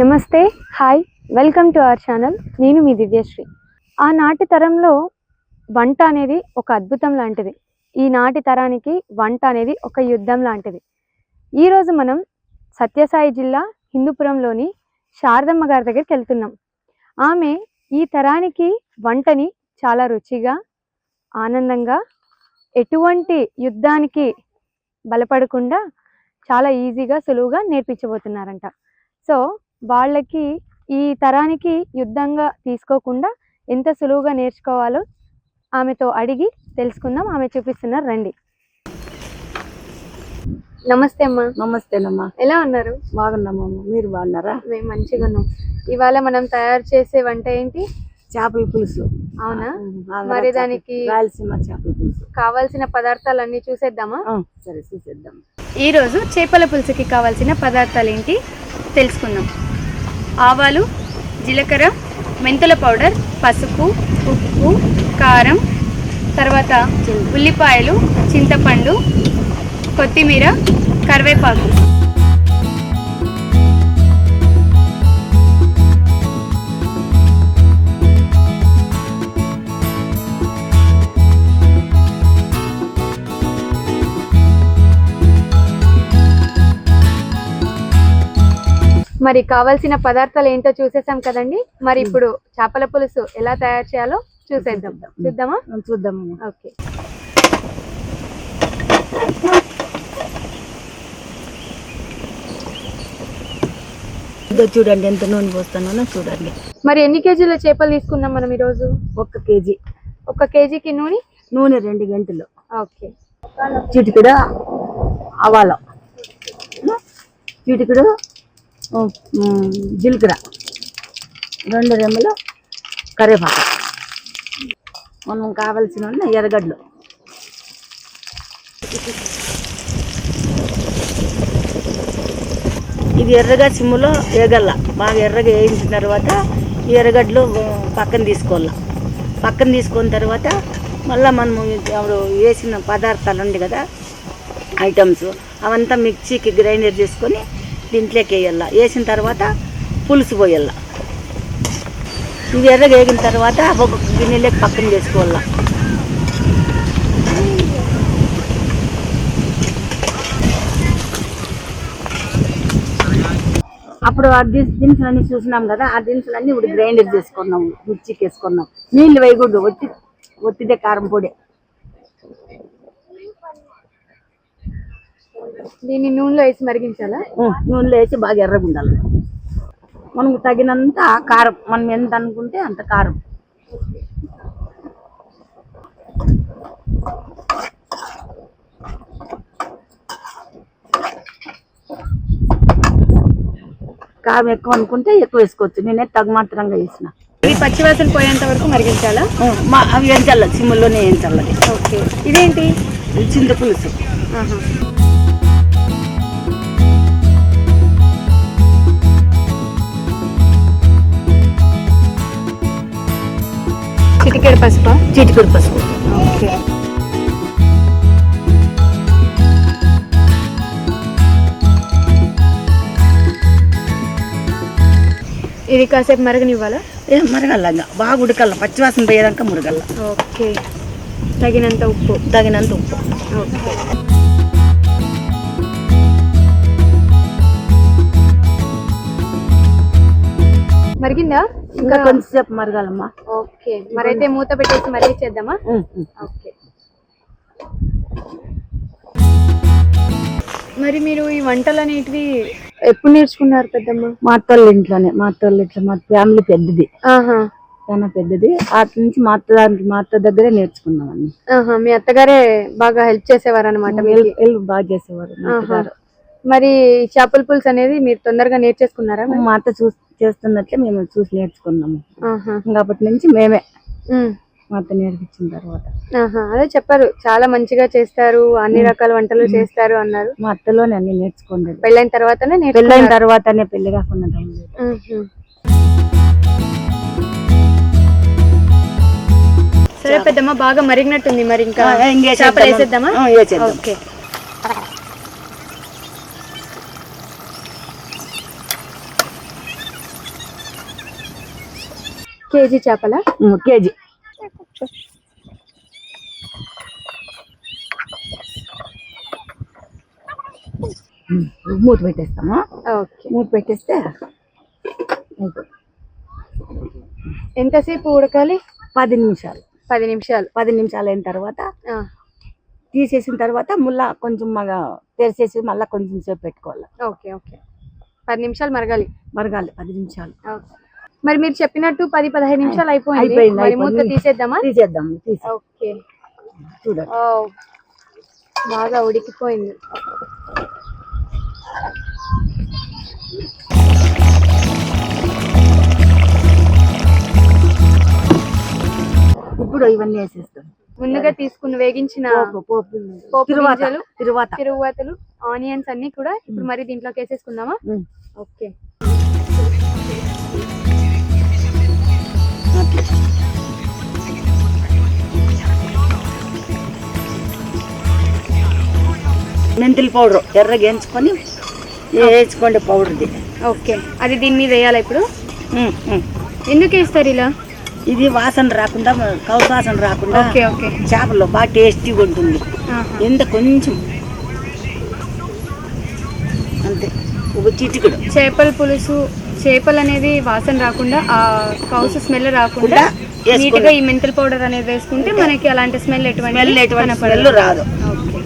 నమస్తే, hi, welcome to our channel. నేను మీ దివ్యశ్రీ. ఆనాటి తరంలో వంట అనేది ఒక అద్భుతం లాంటిది. ఈనాటి తరానికి వంట అనేది ఒక యుద్ధం లాంటిది. ఈరోజు మనం సత్యసాయి జిల్లా హిందూపురంలోని శారదమ్మ గారి దగ్గరికి వెళ్తున్నాం. ఆమె ఈ తరానికి వంటని చాలా రుచిగా, ఆనందంగా, ఎటువంటి యుద్ధానికి బలపడకుండా చాలా ఈజీగా, సులువుగా నేర్పించబోతున్నారంట. సో వాళ్ళకి ఈ తరానికి యుద్ధంగా తీసుకోకుండా ఎంత సులువుగా నేర్చుకోవాలో ఆమెతో అడిగి తెలుసుకుందాం. ఆమె చూపిస్తున్నారు, రండి. నమస్తే అమ్మా. నమస్తేనమ్మా. ఎలా ఉన్నారు? బాగున్నామమ్మా, మీరు బాగున్నారా? మేము మంచిగా ఉన్నాం. ఇవాళ మనం తయారు చేసే వంట ఏంటి? చేపల పులుసు. అవునా? మరి దానికి రాయలసీమ చేపల పులుసు కావాల్సిన పదార్థాలన్నీ చూసేద్దామా? సరే, చూసేద్దాం. ఈరోజు చేపల పులుసుకి కావాల్సిన పదార్థాలు ఏంటి తెలుసుకుందాం. ఆవాలు, జీలకర్ర, మెంతుల పౌడర్, పసుపు, ఉప్పు, కారం, తర్వాత ఉల్లిపాయలు, చింతపండు, కొత్తిమీర, కరివేపాకు. మరి కావాల్సిన పదార్థాలు ఏంటో చూసేసాం కదండి. మరి ఇప్పుడు చేపల పులుసు ఎలా తయారు చేయాలో చూసేద్దాం. చూద్దామా? చూద్దామమ్మా. ఓకే. చూడండి ఎంత నూనె పోస్తానో చూడండి. మరి ఎన్ని కేజీల చేపలు తీసుకున్నాం మనం ఈరోజు? 1 కేజీ. 1 కేజీకి నూనె 2 గంటలు. ఓకే. చిటికెడు ఆవాలు, చిటికెడు జీలకర్ర, 2 రెమ్మలు కరివేపాకు, మనం కావలసిన ఎర్రగడ్డలు. ఇది ఎర్రగా సిమ్ములో వేగల్ల. బాగా ఎర్రగా వేయించిన తర్వాత ఈ ఎర్రగడ్డలు పక్కన తీసుకోవాలి. పక్కన తీసుకున్న తర్వాత మళ్ళీ మనము అప్పుడు వేసిన పదార్థాలు ఉంది కదా, ఐటమ్స్ అవంతా మిక్సీకి గ్రైండర్ చేసుకొని దీంట్లోకి వేయాల. వేసిన తర్వాత పులుసు పోయాల. ఇది ఎర్రగా వేగిన తర్వాత ఒక గిన్నెలోకి పక్కన చేసుకోవాల. అప్పుడు ఆ దినుసులన్నీ చూసినాం కదా, ఆ దినుసులన్నీ ఇప్పుడు గ్రైండర్ చేసుకున్నాము, మిర్చికి వేసుకున్నాం. నీళ్ళు వేయకూడదు, ఒత్తిదే కారం పొడి. దీన్ని నూనెలో వేసి మరిగించాలా? నూనెలో వేసి బాగా ఎర్రగా ఉండాలి. మనకు తగినంత కారం, మనం ఎంత అనుకుంటే అంత కారం. కారం ఎక్కువ అనుకుంటే ఎక్కువ వేసుకోవచ్చు. నేనే తగుమాత్రంగా వేసిన. ఇది పచ్చివాసన పోయేంత వరకు మరిగించాలా? అవి వేయించాలి, సిమ్ముల్లోనే వేయించాలి. ఓకే. ఇదేంటి? చింత పులుసు. చిటికెడు పసుపు. చిటికెడు పసుపు. ఓకే. ఇది కాసేపు మరగనివ్వాలా? మరగల్ల, బాగా ఉడకల్ల, పచ్చివాసన పోయేదాకా మురగల్ల. ఓకే. తగినంత ఉప్పు. ఓకే. మరిగిందా? ఇంకా కొంచెంసేపు మరగాలమ్మా. ఓకే. మరైతే మూత పెట్టేసి మరిగించేద్దామా? ఓకే. మరి మీరు ఈ వంటలు అనేటివి ఎప్పుడు నేర్చుకున్నారు పెద్దమ్మ? మా అత్తోళ్ళ ఇంట్లోనే. మా ఫ్యామిలీ పెద్దది, చాలా పెద్దది. అటు నుంచి మా అత్త దగ్గరే నేర్చుకున్నామని. మీ అత్తగారే బాగా హెల్ప్ చేసేవారు అనమాట? హెల్ప్ బాగా చేసేవారు. మరి చేపల పులుసు అనేది మీరు తొందరగా నేర్చేసుకున్నారా? మా అత్త చేస్తున్నట్లే మేము చూసి నేర్చుకున్నాము. ఇంకా అప్పటి నుంచి మేమే మా అత్త నేర్పించిన తర్వాత. అదే చెప్పారు, చాలా మంచిగా చేస్తారు, అన్ని రకాల వంటలు చేస్తారు అన్నారు. మా అత్తలోనే అన్ని నేర్చుకోండి. పెళ్ళైన తర్వాతనే? పెళ్ళైన తర్వాతనే, పెళ్లి కాకుండా. సరే పెద్దమ్మ, బాగా మరిగినట్టుంది. మరి ఇంకా చేపలు వేసేద్దామా? ఓకే. కేజీ చేపల కేజీ. మూత పెట్టేస్తాము. ఓకే. మూత పెట్టేస్తే ఎంతసేపు ఉడకాలి? 10 నిమిషాలు. 10 నిమిషాలు. 10 నిమిషాలు అయిన తర్వాత ఆ, తీసేసిన తర్వాత మళ్ళా కొంచెం తెరిచేసి మళ్ళీ కొంచెం సేపు పెట్టుకోవాలి. Okay okay. 10 నిమిషాలు మరగాలి. మరగాలి 10 నిమిషాలు. ఓకే. మరి మీరు చెప్పినట్టు 10-15 నిమిషాలు అయిపోయింది. అయిపోయింది, మరి మూత అయిపోయింది. తీసేద్దామా? తీసేద్దాం. ఓకే. చూడండి. ఓ, బాగా ఉడికిపోయింది. ఇప్పుడు ఇవన్నీ వేసేస్తాం. ముందుగా తీసుకుని వేగించిన పోపు గింజలు, తిరువాత తిరువాతలు, ఆనియన్స్ అన్ని కూడా ఇప్పుడు మరి దీంట్లోకి వేసేసుకుందామా? ఓకే. మెంతుల పౌడర్ ఎర్రగా వేయించుకొని వేసుకోండి పౌడర్ది. ఓకే. అది దీని మీద వేయాలి ఇప్పుడు. ఎందుకు వేస్తారు ఇలా? ఇది వాసన రాకుండా, కౌసు వాసన రాకుండా ఓకే ఓకే. చేపల్లో బాగా టేస్టీగా ఉంటుంది. ఎంత కొంచెం అంతే, ఒక చిటికెడు. చేపల పులుసు, చేపలు అనేది వాసన రాకుండా, ఆ కౌసు స్మెల్ రాకుండా నీట్ గా ఈ మెంతుల పౌడర్ అనేది వేసుకుంటే మనకి అలాంటి స్మెల్ ఎటువంటి స్మెల్ రాదు. ఓకే.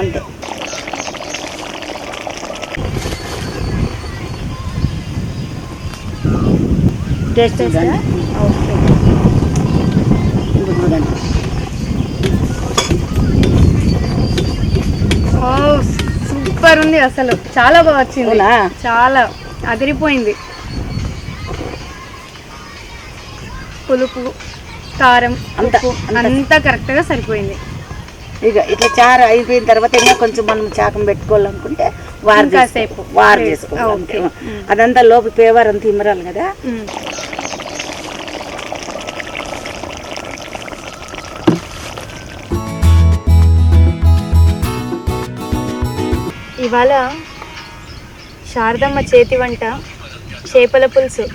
అంతే. Taste okay. చూడండి. సూపర్ ఉంది అసలు, చాలా బాగా వచ్చింది. అవునా? చాలా అదిరిపోయింది. పులుపు, కారం, ఉప్పు అంతా కరెక్ట్ గా సరిపోయింది. ఇక ఇట్లా చారు అయిపోయిన తర్వాత ఇంకా కొంచెం మనం చాకం పెట్టుకోవాలనుకుంటే వారు చేసుకోవాలి. ఓకే. అదంతా లోపల పేవర్ అంతా ఇమ్మరాలి కదా. ఇవాళ శారదమ్మ చేతి వంట చేపల పులుసు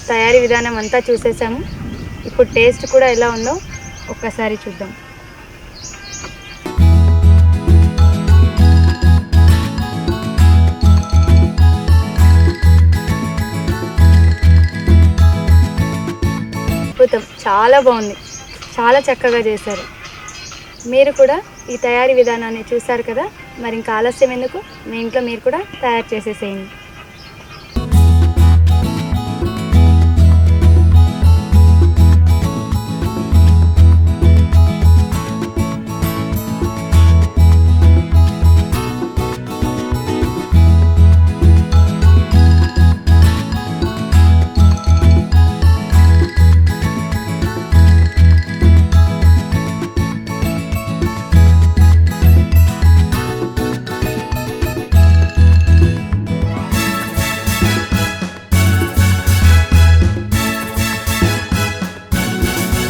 తయారీ విధానం అంతా చూసేసాము. ఇప్పుడు టేస్ట్ కూడా ఎలా ఉందో ఒక్కసారి చూద్దాం. అద్భుతం, చాలా బాగుంది, చాలా చక్కగా చేశారు. మీరు కూడా ఈ తయారీ విధానాన్ని చూశారు కదా, మరి ఇంకా ఆలస్యం ఎందుకు, మీ ఇంట్లో మీరు కూడా తయారు చేసేసేయండి.